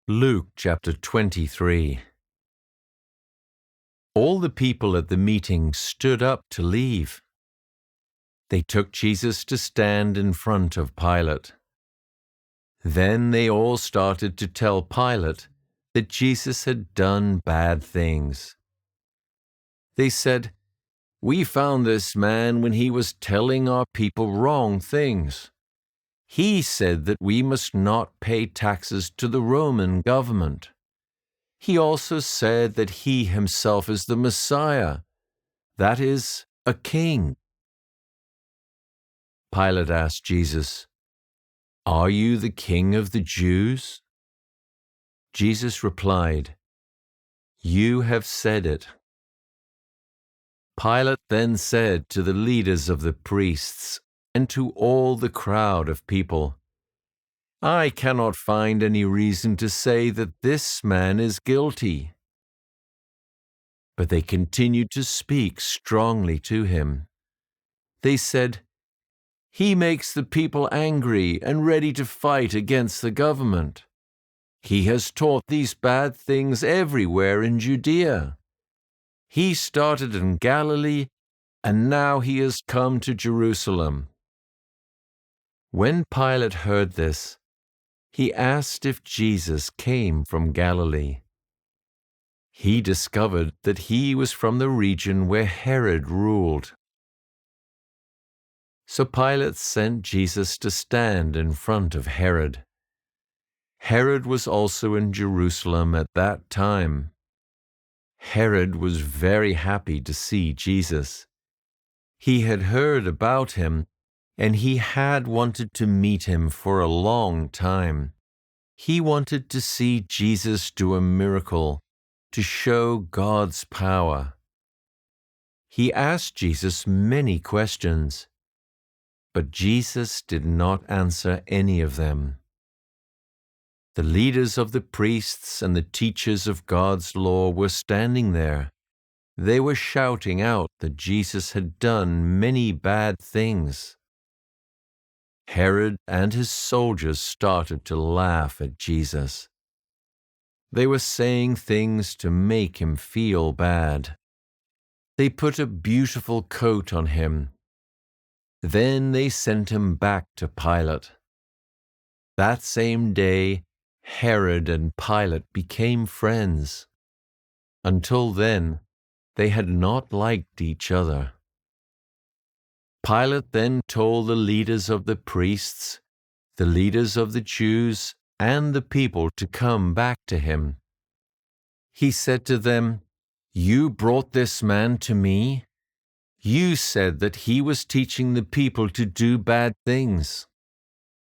Luke chapter 23. All the people at the meeting stood up to leave. They took Jesus to stand in front of Pilate. Then they all started to tell Pilate that Jesus had done bad things. They said, "We found this man when he was telling our people wrong things. He said that we must not pay taxes to the Roman government. He also said that he himself is the Messiah, that is, a king." Pilate asked Jesus, "Are you the king of the Jews?" Jesus replied, "You have said it." Pilate then said to the leaders of the priests and to all the crowd of people, "I cannot find any reason to say that this man is guilty." But they continued to speak strongly to him. They said, "He makes the people angry and ready to fight against the government. He has taught these bad things everywhere in Judea. He started in Galilee, and now he has come to Jerusalem." When Pilate heard this, he asked if Jesus came from Galilee. He discovered that he was from the region where Herod ruled. So Pilate sent Jesus to stand in front of Herod. Herod was also in Jerusalem at that time. Herod was very happy to see Jesus. He had heard about him, and he had wanted to meet him for a long time. He wanted to see Jesus do a miracle to show God's power. He asked Jesus many questions, but Jesus did not answer any of them. The leaders of the priests and the teachers of God's law were standing there. They were shouting out that Jesus had done many bad things. Herod and his soldiers started to laugh at Jesus. They were saying things to make him feel bad. They put a beautiful coat on him. Then they sent him back to Pilate. That same day, Herod and Pilate became friends. Until then, they had not liked each other. Pilate then told the leaders of the priests, the leaders of the Jews, and the people to come back to him. He said to them, "You brought this man to me. You said that he was teaching the people to do bad things.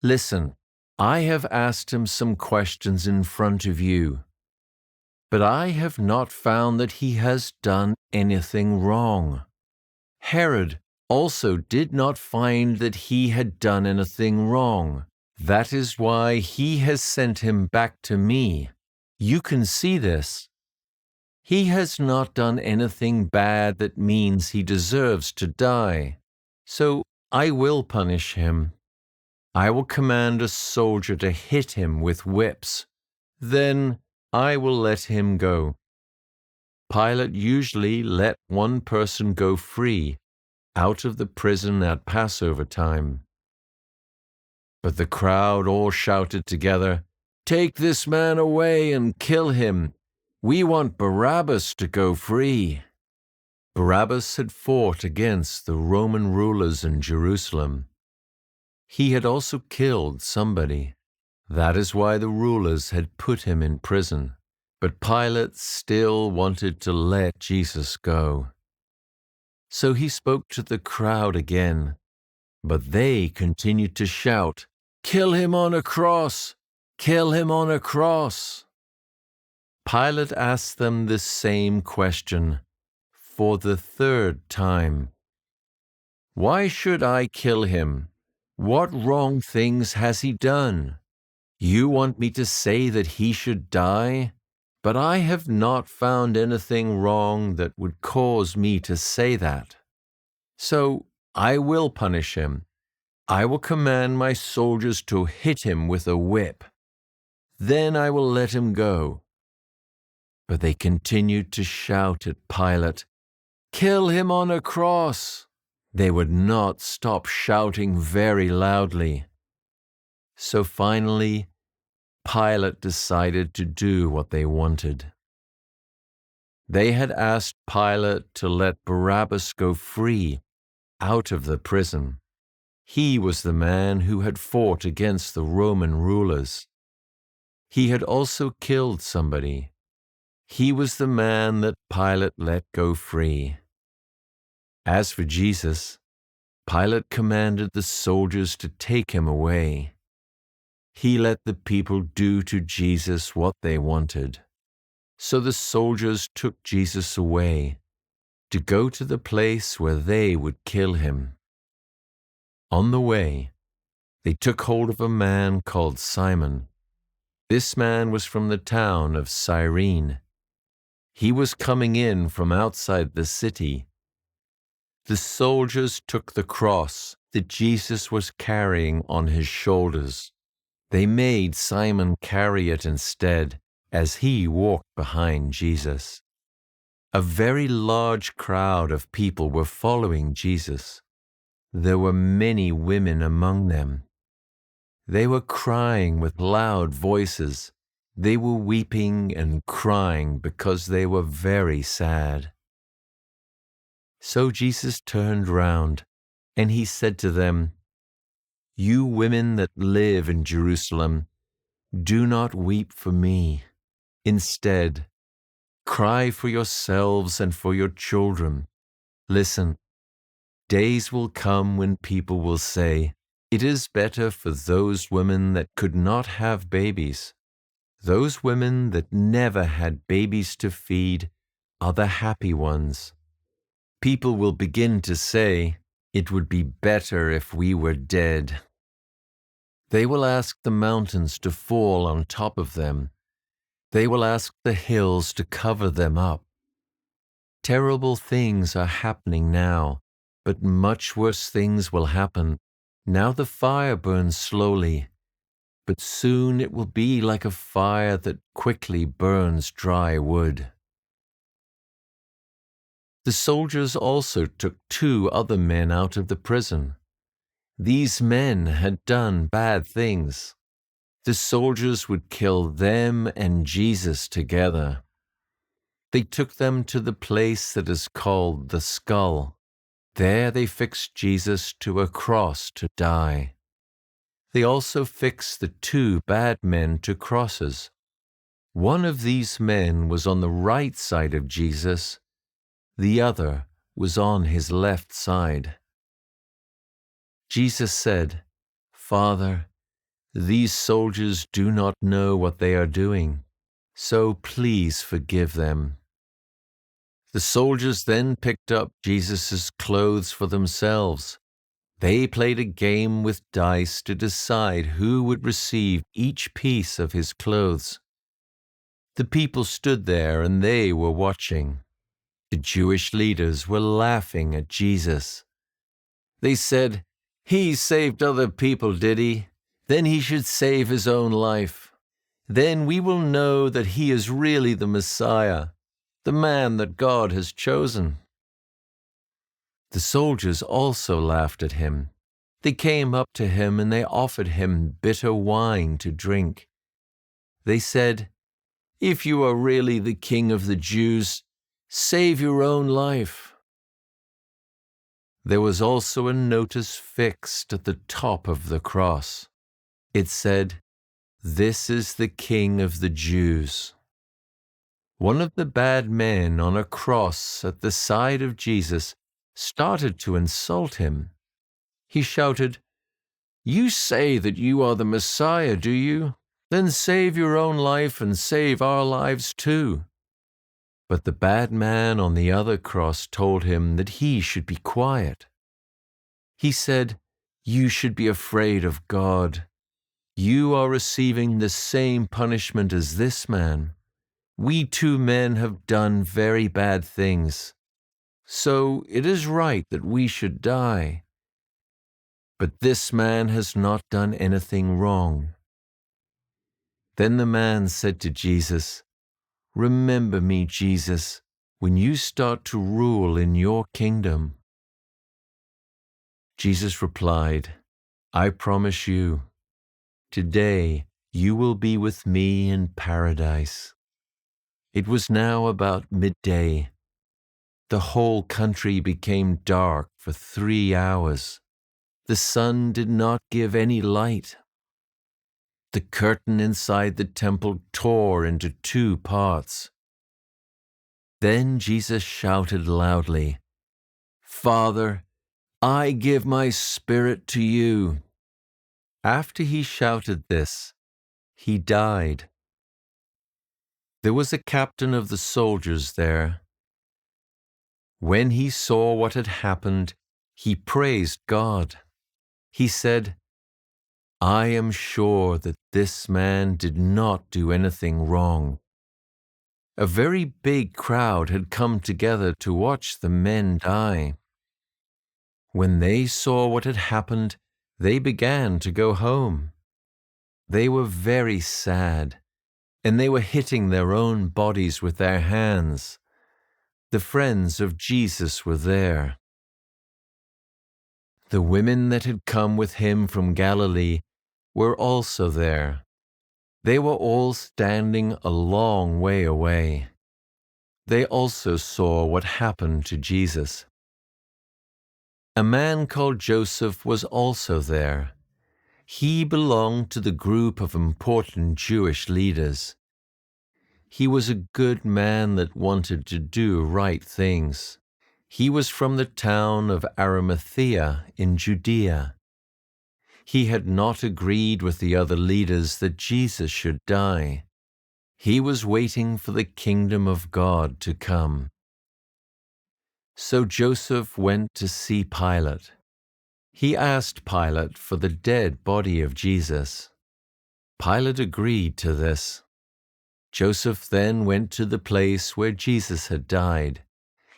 Listen, I have asked him some questions in front of you, but I have not found that he has done anything wrong. Herod also did not find that he had done anything wrong. That is why he has sent him back to me. You can see this. He has not done anything bad that means he deserves to die. So I will punish him. I will command a soldier to hit him with whips. Then I will let him go." Pilate usually let one person go free out of the prison at Passover time. But the crowd all shouted together, "Take this man away and kill him. We want Barabbas to go free." Barabbas had fought against the Roman rulers in Jerusalem. He had also killed somebody. That is why the rulers had put him in prison. But Pilate still wanted to let Jesus go. So he spoke to the crowd again, but they continued to shout, "Kill him on a cross! Kill him on a cross!" Pilate asked them the same question for the third time. "Why should I kill him? What wrong things has he done? You want me to say that he should die? But I have not found anything wrong that would cause me to say that. So I will punish him. I will command my soldiers to hit him with a whip. then I will let him go." But they continued to shout at Pilate, "Kill him on a cross!" They would not stop shouting very loudly. So finally, Pilate decided to do what they wanted. They had asked Pilate to let Barabbas go free out of the prison. He was the man who had fought against the Roman rulers. He had also killed somebody. He was the man that Pilate let go free. As for Jesus, Pilate commanded the soldiers to take him away. He let the people do to Jesus what they wanted. So the soldiers took Jesus away to go to the place where they would kill him. On the way, they took hold of a man called Simon. This man was from the town of Cyrene. He was coming in from outside the city. The soldiers took the cross that Jesus was carrying on his shoulders. They made Simon carry it instead as he walked behind Jesus. A very large crowd of people were following Jesus. There were many women among them. They were crying with loud voices. They were weeping and crying because they were very sad. So Jesus turned round, and he said to them, "You women that live in Jerusalem, do not weep for me. Instead, cry for yourselves and for your children. Listen, days will come when people will say, 'It is better for those women that could not have babies.' Those women that never had babies to feed are the happy ones. People will begin to say, 'It would be better if we were dead.' They will ask the mountains to fall on top of them. They will ask the hills to cover them up. Terrible things are happening now, but much worse things will happen. Now the fire burns slowly, but soon it will be like a fire that quickly burns dry wood." The soldiers also took 2 other men out of the prison. These men had done bad things. The soldiers would kill them and Jesus together. They took them to the place that is called the Skull. There they fixed Jesus to a cross to die. They also fixed the 2 bad men to crosses. One of these men was on the right side of Jesus. The other was on his left side. Jesus said, "Father, these soldiers do not know what they are doing, so please forgive them." The soldiers then picked up Jesus' clothes for themselves. They played a game with dice to decide who would receive each piece of his clothes. The people stood there and they were watching. The Jewish leaders were laughing at Jesus. They said, "He saved other people, did he? Then he should save his own life. Then we will know that he is really the Messiah, the man that God has chosen." The soldiers also laughed at him. They came up to him and they offered him bitter wine to drink. They said, "If you are really the king of the Jews, save your own life." There was also a notice fixed at the top of the cross. It said, "This is the King of the Jews." One of the bad men on a cross at the side of Jesus started to insult him. He shouted, "You say that you are the Messiah, do you? Then save your own life and save our lives too." But the bad man on the other cross told him that he should be quiet. He said, "You should be afraid of God. You are receiving the same punishment as this man. We 2 men have done very bad things. So it is right that we should die. But this man has not done anything wrong." Then the man said to Jesus, "Remember me, Jesus, when you start to rule in your kingdom." Jesus replied, "I promise you, today you will be with me in paradise." It was now about midday. The whole country became dark for 3 hours. The sun did not give any light. The curtain inside the temple tore into 2 parts. Then Jesus shouted loudly, "Father, I give my spirit to you." After he shouted this, he died. There was a captain of the soldiers there. When he saw what had happened, he praised God. He said, "I am sure that this man did not do anything wrong." A very big crowd had come together to watch the men die. When they saw what had happened, they began to go home. They were very sad, and they were hitting their own bodies with their hands. The friends of Jesus were there. The women that had come with him from Galilee were also there. They were all standing a long way away. They also saw what happened to Jesus. A man called Joseph was also there. He belonged to the group of important Jewish leaders. He was a good man that wanted to do right things. He was from the town of Arimathea in Judea. He had not agreed with the other leaders that Jesus should die. He was waiting for the kingdom of God to come. So Joseph went to see Pilate. He asked Pilate for the dead body of Jesus. Pilate agreed to this. Joseph then went to the place where Jesus had died.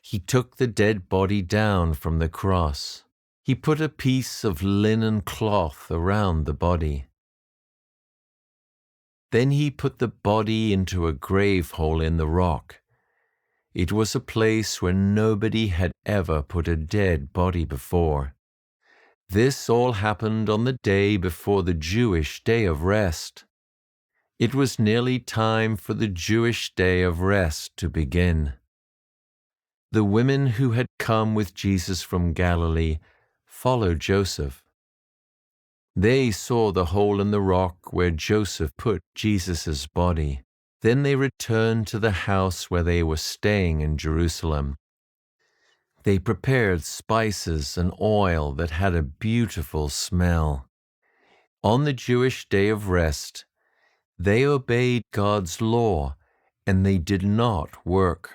He took the dead body down from the cross. He put a piece of linen cloth around the body. Then he put the body into a grave hole in the rock. It was a place where nobody had ever put a dead body before. This all happened on the day before the Jewish day of rest. It was nearly time for the Jewish day of rest to begin. The women who had come with Jesus from Galilee followed Joseph. They saw the hole in the rock where Joseph put Jesus' body. Then they returned to the house where they were staying in Jerusalem. They prepared spices and oil that had a beautiful smell. On the Jewish day of rest, they obeyed God's law and they did not work.